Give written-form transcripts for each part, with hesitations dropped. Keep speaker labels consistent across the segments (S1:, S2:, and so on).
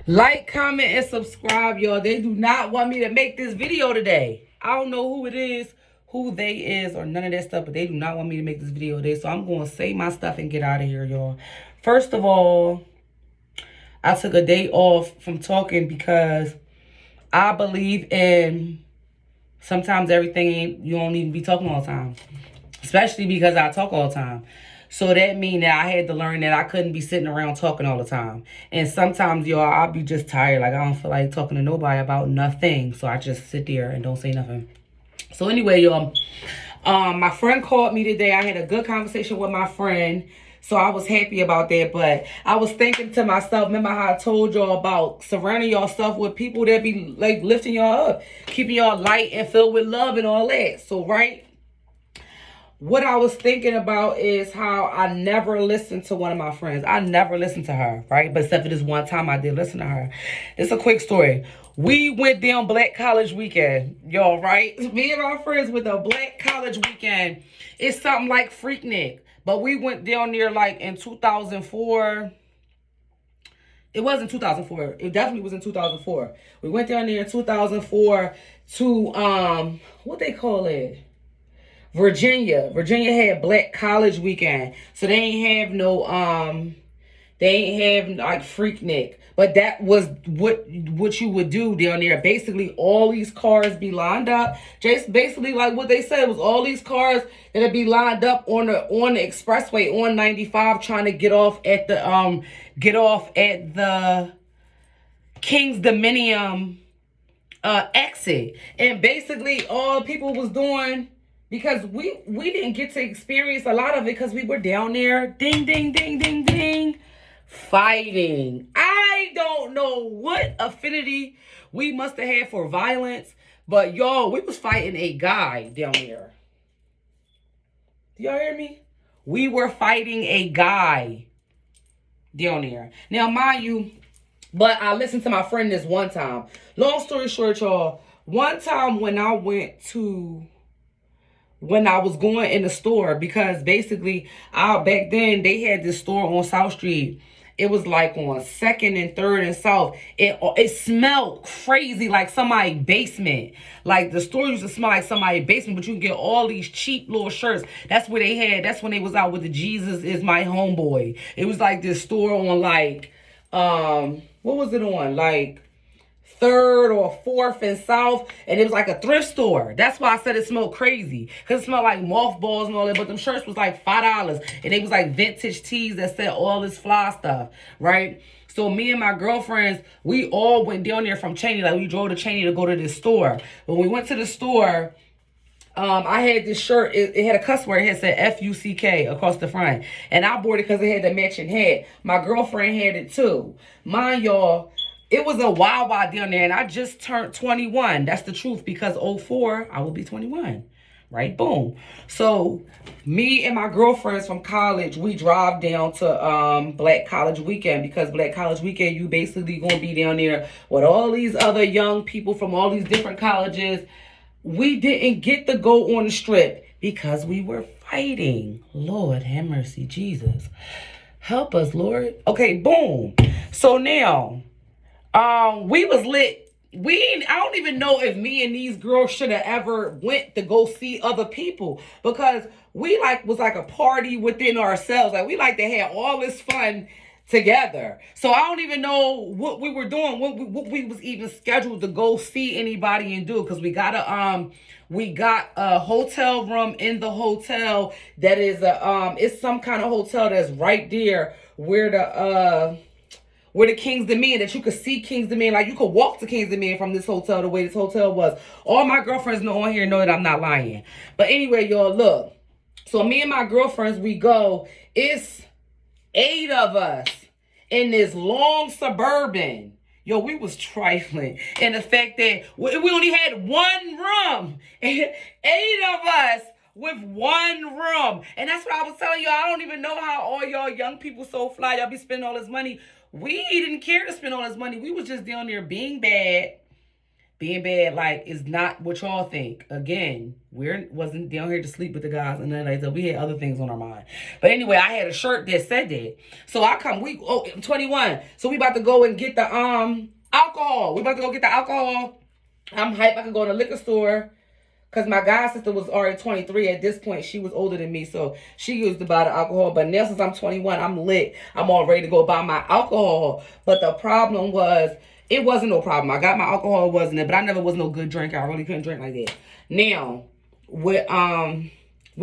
S1: Like, comment, and subscribe, y'all. They do not want me to make this video today. I don't know who it is, who they is, or none of that stuff, but they do not want me to make this video today. So I'm going to say my stuff and get out of here, y'all. First of all, I took a day off from talking because I believe in sometimes everything ain't, you don't need to be talking all the time. Especially because I talk all the time. So that means that I had to learn that I couldn't be sitting around talking all the time. And sometimes, y'all, I'll be just tired. Like, I don't feel like talking to nobody about nothing. So I just sit there and don't say nothing. So anyway, y'all, my friend called me today. I had a good conversation with my friend. So I was happy about that. But I was thinking to myself, remember how I told y'all about surrounding yourself with people that be like lifting y'all up, keeping y'all light and filled with love and all that. So, right? What I was thinking about is how I never listened to one of my friends. I never listened to her, right? But except for this one time I did listen to her. It's a quick story. We went down Black College Weekend, y'all, right? Me and my friends went to Black College Weekend. It's something like Freaknik. But we went down there like in 2004. It wasn't 2004. It definitely was in 2004. We went down there in 2004 to, what they call it? Virginia. Virginia had Black College Weekend. So they ain't have no they ain't have like Freaknik. But that was what you would do down there. Basically all these cars be lined up. Just basically like what they said was all these cars that'd be lined up on the expressway on 95 trying to get off at the King's Dominion exit. And basically all people was doing, because we didn't get to experience a lot of it because we were down there, ding, ding, ding, ding, ding, fighting. I don't know what affinity we must have had for violence, but y'all, we was fighting a guy down there. Do y'all hear me? We were fighting a guy down there. Now, mind you, but I listened to my friend this one time. Long story short, y'all, one time when I was going in the store, because basically back then they had this store on South Street. It was like on 2nd and 3rd and South. It smelled crazy like somebody's basement. Like the store used to smell like somebody's basement, but you can get all these cheap little shirts. That's where they had, that's when they was out with the Jesus is my homeboy. It was like this store on like, what was it on? Like 3rd or 4th and South, and it was like a thrift store. That's why I said it smelled crazy, because it smelled like mothballs and all that. But them shirts was like $5, and they was like vintage tees that said all this fly stuff, right? So me and my girlfriends, we all went down there from Cheney. Like we drove to Cheney to go to this store. When we went to the store, I had this shirt. It had a cuss word. It had said F-U-C-K across the front, and I bought it because it had the matching hat. My girlfriend had it too. Mind y'all, it was a wild down there, and I just turned 21. That's the truth, because '04 I will be 21. Right? Boom. So me and my girlfriends from college, we drive down to Black College Weekend, because Black College Weekend, you basically gonna be down there with all these other young people from all these different colleges. We didn't get to go on the strip because we were fighting. Lord have mercy, Jesus. Help us, Lord. Okay, boom. So now, we was lit. I don't even know if me and these girls should have ever went to go see other people, because we was like a party within ourselves. Like we like to have all this fun together. So I don't even know what we were doing, what we was even scheduled to go see anybody and do, because we got a hotel room in the hotel that is it's some kind of hotel that's right there where the King's Dominion, that you could see King's Dominion. Like you could walk to King's Dominion from this hotel, the way this hotel was. All my girlfriends know on here know that I'm not lying. But anyway, y'all, look. So me and my girlfriends, we go. It's 8 of us in this long Suburban. Yo, we was trifling. And the fact that we only had one room. 8 of us with one room. And that's what I was telling y'all. I don't even know how all y'all young people so fly. Y'all be spending all this money. We didn't care to spend all this money. We was just down there being bad, Being bad, like, is not what y'all think. Again, we wasn't down here to sleep with the guys and then like that. We had other things on our mind. But anyway, I had a shirt that said that. So I'm 21. So we about to go and get the alcohol. We about to go get the alcohol. I'm hyped. I could go in the liquor store. Because my god sister was already 23 at this point. She was older than me, so she used to buy the alcohol. But now since I'm 21, I'm lit. I'm all ready to go buy my alcohol. But the problem was, it wasn't no problem. I got my alcohol, it wasn't it, but I never was no good drinker. I really couldn't drink like that. Now, we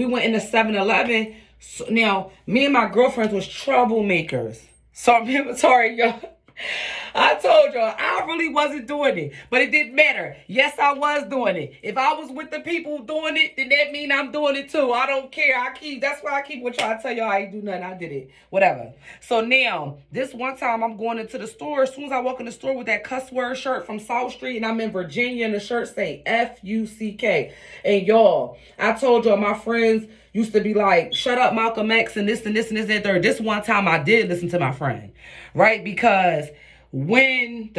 S1: went into 7-Eleven. So now, me and my girlfriends was troublemakers. So I'm sorry, y'all. I told y'all I really wasn't doing it, but it didn't matter. Yes, I was doing it. If I was with the people doing it, then that mean I'm doing it too. I don't care. That's why I keep with y'all. I tell y'all I ain't do nothing. I did it. Whatever. So now, this one time I'm going into the store. As soon as I walk in the store with that cuss word shirt from South Street, and I'm in Virginia, and the shirt say Fuck. And y'all, I told y'all my friends used to be like, shut up, Malcolm X, and this and this and this and that third. This one time I did listen to my friend, right? Because when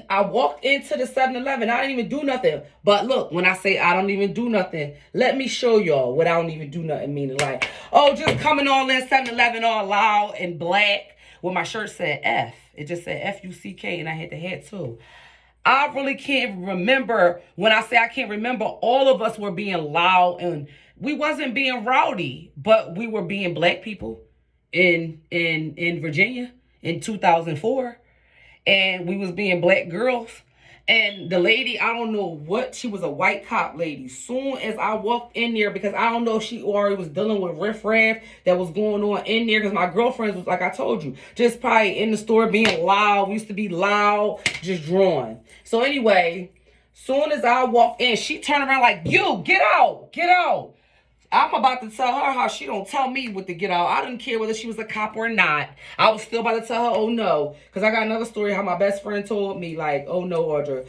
S1: I walked into the 7-Eleven, I didn't even do nothing. But look, when I say I don't even do nothing, let me show y'all what I don't even do nothing meaning. Like, oh, just coming all in 7-Eleven all loud and black. Well, my shirt said F. It just said Fuck, and I had the hat too. I really can't remember. When I say I can't remember, all of us were being loud, and we wasn't being rowdy, but we were being black people in Virginia in 2004, and we was being black girls. And the lady, I don't know what, she was a white cop lady. Soon as I walked in there, because I don't know if she already was dealing with riffraff that was going on in there, because my girlfriends was, like I told you, just probably in the store being loud. We used to be loud, just drawing. So anyway, soon as I walked in, she turned around like, you, get out, get out. I'm about to tell her how she don't tell me what to get out. I didn't care whether she was a cop or not. I was still about to tell her, oh no. Because I got another story how my best friend told me, like, oh no, Audra.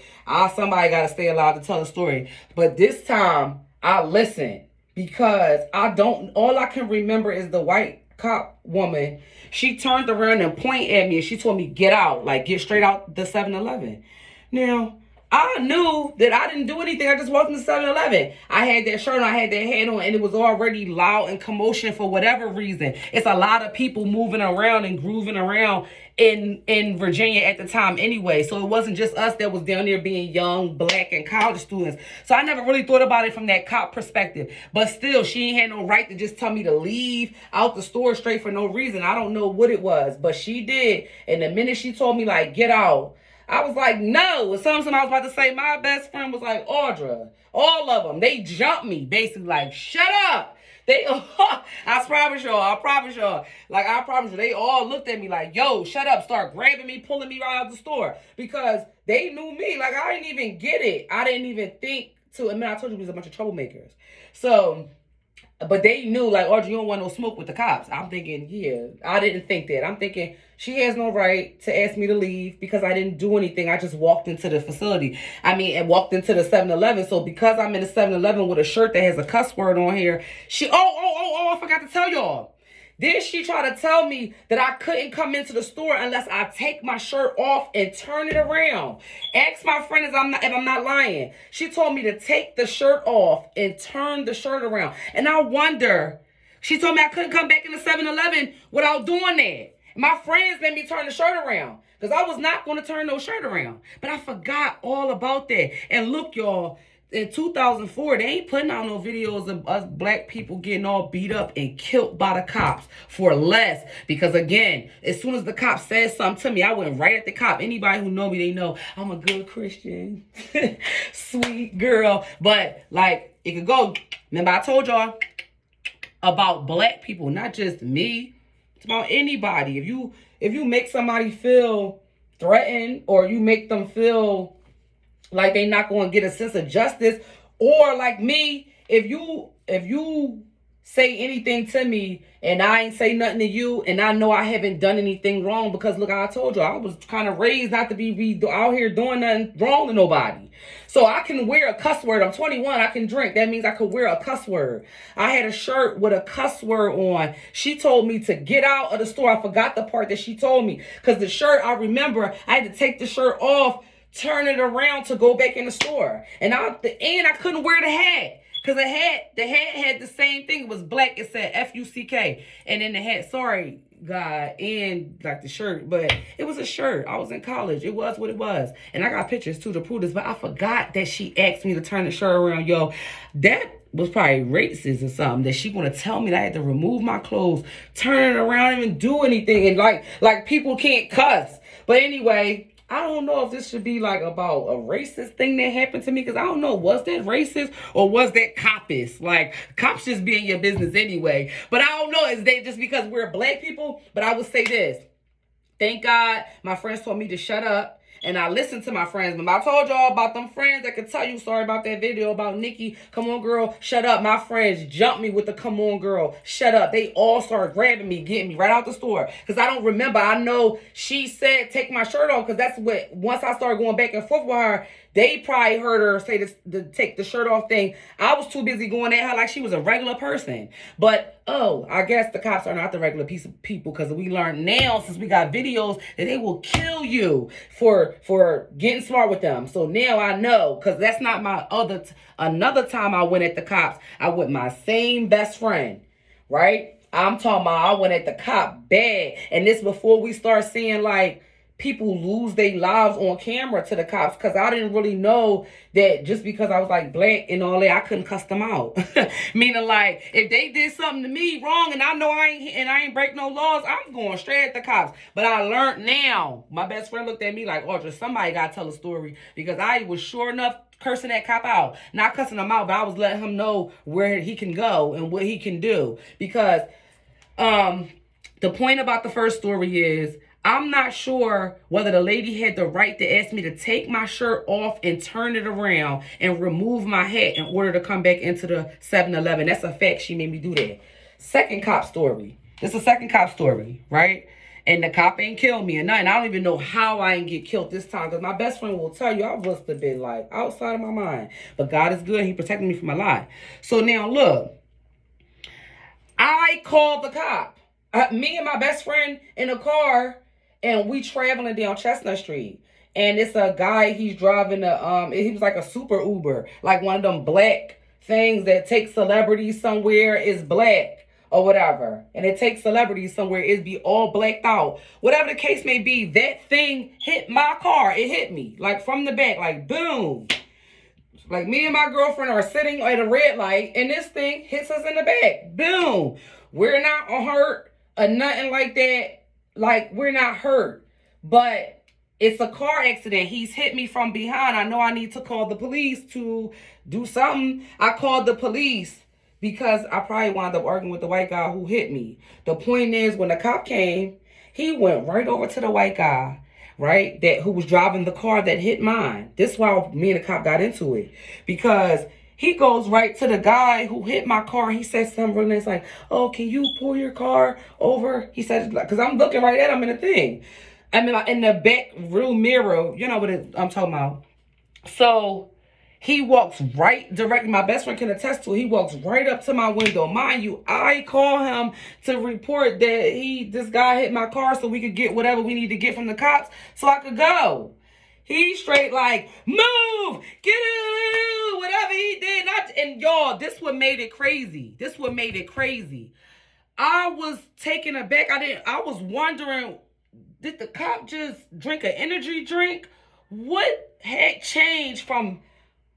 S1: Somebody got to stay alive to tell the story. But this time, I listened. Because all I can remember is the white cop woman. She turned around and pointed at me and she told me, get out. Like, get straight out the 7-Eleven. Now, I knew that I didn't do anything. I just walked into 7-Eleven. I had that shirt on, I had that hat on, and it was already loud and commotion for whatever reason. It's a lot of people moving around and grooving around in Virginia at the time anyway. So it wasn't just us that was down there being young, black, and college students. So I never really thought about it from that cop perspective. But still, she ain't had no right to just tell me to leave out the store straight for no reason. I don't know what it was, but she did. And the minute she told me, like, get out, I was like, no. Something I was about to say, my best friend was like, Audra, all of them, they jumped me, basically like, shut up. I promise y'all. Like, I promise you, they all looked at me like, yo, shut up. Start grabbing me, pulling me right out of the store. Because they knew me. Like, I didn't even get it. I didn't even think to, I mean, I told you we was a bunch of troublemakers. So, but they knew, like, Audrey, you don't want no smoke with the cops. I'm thinking, yeah, I didn't think that. I'm thinking, she has no right to ask me to leave because I didn't do anything. I just walked into the facility. And walked into the 7-Eleven. So because I'm in the 7-Eleven with a shirt that has a cuss word on here, I forgot to tell y'all. Then she tried to tell me that I couldn't come into the store unless I take my shirt off and turn it around. Ask my friend if I'm not lying. She told me to take the shirt off and turn the shirt around. And I wonder, she told me I couldn't come back in the 7-Eleven without doing that. My friends let me turn the shirt around because I was not going to turn no shirt around. But I forgot all about that. And look, y'all, in 2004, they ain't putting out no videos of us black people getting all beat up and killed by the cops for less. Because again, as soon as the cop said something to me, I went right at the cop. Anybody who know me, they know I'm a good Christian. Sweet girl. But like, it could go. Remember I told y'all about black people, not just me. It's about anybody. If you make somebody feel threatened or you make them feel like they not going to get a sense of justice, or like me, if you say anything to me and I ain't say nothing to you and I know I haven't done anything wrong, because look, I told you I was kind of raised not to be out here doing nothing wrong to nobody. So I can wear a cuss word. I'm 21. I can drink. That means I could wear a cuss word. I had a shirt with a cuss word on. She told me to get out of the store. I forgot the part that she told me, because the shirt, I remember I had to take the shirt off turn it around to go back in the store. And I couldn't wear the hat. Because the hat had the same thing. It was black. It said F-U-C-K. And then the hat, sorry, God, and like the shirt. But it was a shirt. I was in college. It was what it was. And I got pictures too to prove this. But I forgot that she asked me to turn the shirt around. Yo, that was probably racist or something. That she gonna tell me that I had to remove my clothes, turn it around, even do anything. And like people can't cuss. But anyway, I don't know if this should be like about a racist thing that happened to me, because I don't know, was that racist or was that copist? Like, cops just be in your business anyway. But I don't know, is that just because we're black people? But I would say this. Thank God my friends told me to shut up. And I listened to my friends. But I told y'all about them friends that could tell you, sorry about that video about Nikki. Come on, girl, shut up. My friends jumped me with the come on, girl, shut up. They all started grabbing me, getting me right out the store. Because I don't remember. I know she said take my shirt off, because that's what, once I started going back and forth with her, they probably heard her say this, the take the shirt off thing. I was too busy going at her like she was a regular person. But, oh, I guess the cops are not the regular piece of people, because we learned now, since we got videos, that they will kill you for getting smart with them. So now I know, because that's not my another time I went at the cops. I went my same best friend, right? I'm talking about I went at the cop bad. And this before we start seeing like people lose their lives on camera to the cops, because I didn't really know that just because I was like black and all that, I couldn't cuss them out. Meaning like, if they did something to me wrong and I know I ain't break no laws, I'm going straight at the cops. But I learned now. My best friend looked at me like, Audra, somebody gotta tell a story, because I was sure enough cursing that cop out. Not cussing him out, but I was letting him know where he can go and what he can do. Because the point about the first story is, I'm not sure whether the lady had the right to ask me to take my shirt off and turn it around and remove my hat in order to come back into the 7-Eleven. That's a fact. She made me do that. Second cop story. This is a second cop story, right? And the cop ain't killed me or nothing. I don't even know how I ain't get killed this time, because my best friend will tell you I must have been like outside of my mind. But God is good. He protected me from my life. So now look, I called the cop. Me and my best friend in a car, and we traveling down Chestnut Street. And it's a guy, he's driving he was like a super Uber, like one of them black things that takes celebrities somewhere, is black or whatever. And it takes celebrities somewhere, it be all blacked out. Whatever the case may be, that thing hit my car. It hit me, like from the back, like boom. Like me and my girlfriend are sitting at a red light, and this thing hits us in the back. Boom. We're not hurt or nothing like that. Like, we're not hurt, but it's a car accident. He's hit me from behind. I know I need to call the police to do something. I called the police because I probably wound up arguing with the white guy who hit me. The point is, when the cop came, he went right over to the white guy, right, who was driving the car that hit mine. This is why me and the cop got into it, because he goes right to the guy who hit my car. He says something really nice like, oh, can you pull your car over? He said, because I'm looking right at him in the thing. I mean, like, in the back rear mirror, you know what I'm talking about. So he walks right directly. My best friend can attest to it. He walks right up to my window. Mind you, I call him to report that this guy hit my car so we could get whatever we need to get from the cops so I could go. He straight like, move, get it, whatever he did. And y'all, this what made it crazy. This what made it crazy. I was taken aback. I was wondering, did the cop just drink an energy drink? What had changed from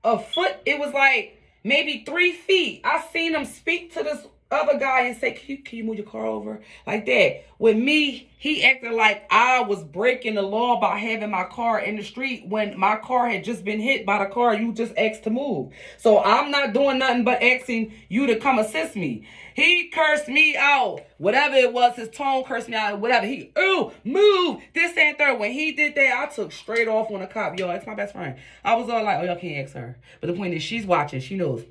S1: a foot? It was like maybe 3 feet. I seen him speak to this other guy and say, can you move your car over? Like that. With me, he acted like I was breaking the law by having my car in the street when my car had just been hit by the car you just asked to move. So I'm not doing nothing but asking you to come assist me. He cursed me out. Whatever it was, his tone cursed me out. Whatever. Move. This and third. When he did that, I took straight off on the cop. Yo, it's my best friend. I was all like, oh, y'all can't ask her. But the point is, she's watching. She knows.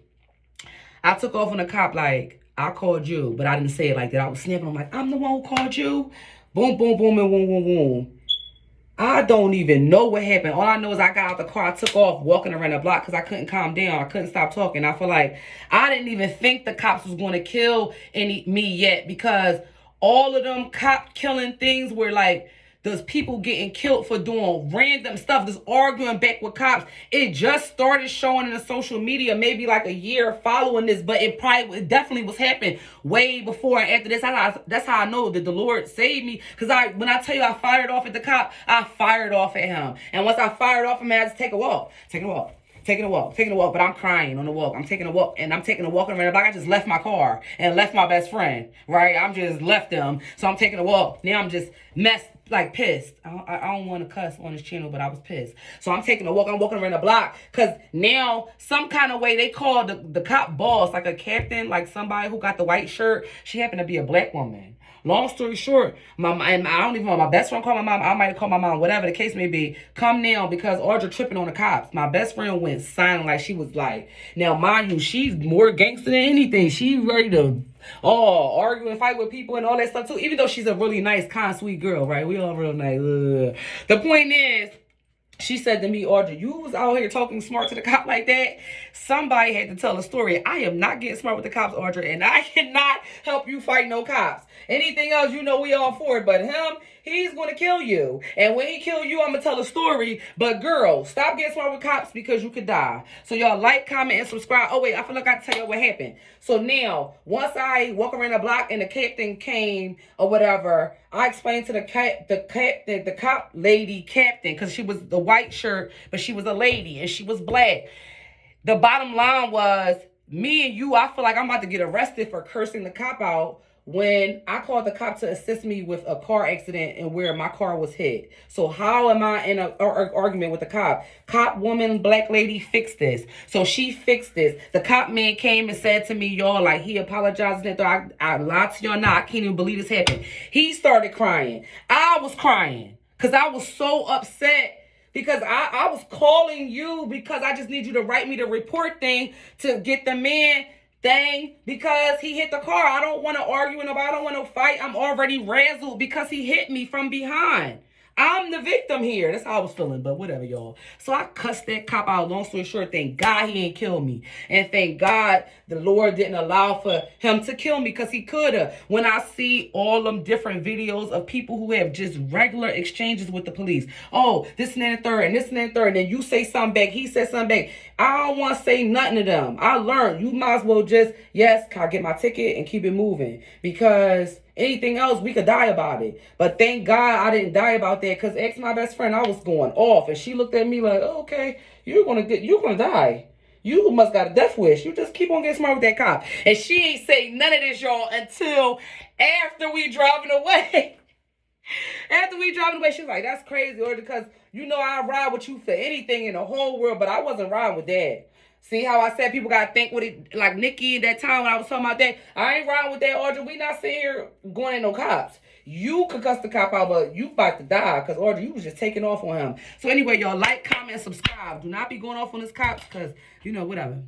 S1: I took off on the cop like, I called you, but I didn't say it like that. I was snapping. I'm like, I'm the one who called you. Boom, boom, boom, and boom, boom, boom. I don't even know what happened. All I know is I got out the car. I took off walking around the block because I couldn't calm down. I couldn't stop talking. I feel like I didn't even think the cops was going to kill me yet, because all of them cop killing things were like, There's people getting killed for doing random stuff, just arguing back with cops. It just started showing in the social media maybe like a year following this, but it definitely was happening way before and after this. That's how I know that the Lord saved me. Because when I tell you I fired off at the cop, I fired off at him. And once I fired off at him, I had to take a walk. Taking a walk, but I'm crying on the walk. I'm taking a walk, and I'm taking a walk around the block. I just left my car and left my best friend, right? I'm just left them. So I'm taking a walk. Now I'm just pissed. I don't want to cuss on this channel, but I was pissed. So I'm taking a walk. I'm walking around the block because now some kind of way they called the cop boss, like a captain, like somebody who got the white shirt. She happened to be a black woman. Long story short, and I don't even know, my best friend called my mom. I might have called my mom, whatever the case may be. Come now because Audra tripping on the cops. My best friend went silent like she was like, now mind you, she's more gangster than anything. She ready to argue and fight with people and all that stuff too. Even though she's a really nice, kind, sweet girl, right? We all real nice. The point is, she said to me, Audrey, you was out here talking smart to the cop like that. Somebody had to tell a story. I am not getting smart with the cops, Audrey, and I cannot help you fight no cops. Anything else, we all for it. But him, he's going to kill you. And when he kill you, I'm going to tell a story. But girl, stop getting smart with cops because you could die. So y'all like, comment, and subscribe. Oh, wait, I feel like I got to tell you what happened. So now, once I walk around the block and the captain came or whatever, I explained to the cop lady captain, because she was the white shirt, but she was a lady and she was black. The bottom line was, me and you, I feel like I'm about to get arrested for cursing the cop out when I called the cop to assist me with a car accident and where my car was hit. So how am I in an argument with the cop? Cop woman, black lady, fix this. So she fixed this. The cop man came and said to me, y'all, like, he apologized. I lied to y'all now. I can't even believe this happened. He started crying. I was crying because I was so upset. Because I was calling you because I just need you to write me the report thing to get the man thing because he hit the car. I don't want to argue with nobody. I don't want to fight. I'm already razzled because he hit me from behind. I'm the victim here. That's how I was feeling, but whatever, y'all. So I cussed that cop out. Long story short, thank God he ain't kill me. And thank God the Lord didn't allow for him to kill me because he could have. When I see all them different videos of people who have just regular exchanges with the police. Oh, this and that and third, and this and that and third. And then you say something back. He said something back. I don't want to say nothing to them. I learned you might as well just, yes, can I get my ticket and keep it moving? Because anything else, we could die about it. But thank God I didn't die about that because ex my best friend, I was going off. And she looked at me like, oh, okay, you're gonna die. You must got a death wish. You just keep on getting smart with that cop. And she ain't say none of this, y'all, until after we driving away. After we driving away, she's like, that's crazy, or because I ride with you for anything in the whole world, but I wasn't riding with that. See how I said people gotta think with it, like Nikki that time when I was talking about that. I ain't riding with that, Audrey. We not sitting here going in no cops. You could cuss the cop out, but you about to die because Audrey, you was just taking off on him. So anyway, y'all like, comment, subscribe. Do not be going off on this cops because, whatever.